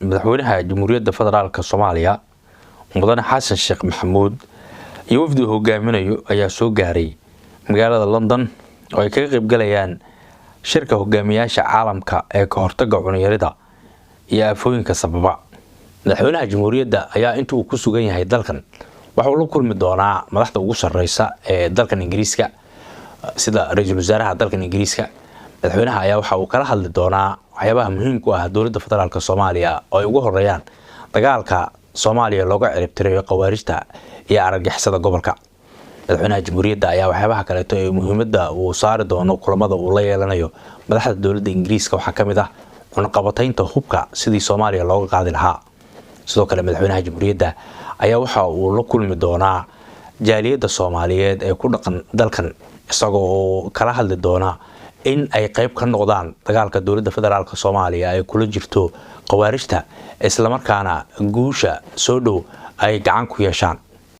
madaxweynaha Jamhuuriyadda Federaalka Soomaaliya Mudane Xasan Sheekh Maxamuud iyo wafdi hogaaminayo ayaa soo gaaray magaalada London oo ay kaga qayb galayaan shirka hogaamiyaasha caalamka ee ka hortagga cunyarida iyo aafooyinka sababa. Madaxweynaha Jamhuuriyadda ayaa intuu ku sugan yahay dalkan waxa uu la kulmi doonaa madaxda ugu sarreysa ee dalkan Ingiriiska sida ra'iisul wasaaraha dalkan Ingiriiska. Madaxweynaha ayaa waxa uu kala hadli doonaa waxyaabaha muhiimka ah dowladda federaalka Soomaaliya oo ay ugu horeeyaan dagaalka Soomaaliya looga ciribtirayo qawaarijta iyo argagixisada gobolka. Madaxweynaha Jamhuuriyadda ayaa waxyaabaha kale ee muhiimadda uu saari doono kulamada uu la yeelanayo madaxda dowladda Ingiriiska waxaa kamid ah cunaqabataynta hubka sidii Soomaaliya looga qaadi lahaa. sidoo kale madaxweynaha Jamhuuriyadda ayaa waxa uu la kulmi doonaa jaaliyadda Soomaaliyeed ee ku dhaqan dalkan isagoo kala hadli doona in ay qayb ka noqdaan dagaalka dowladda federaalka Soomaaliya ay kula jirto qawaarijta isla markaana guusha soo dhow ay gacan ku yeeshaan.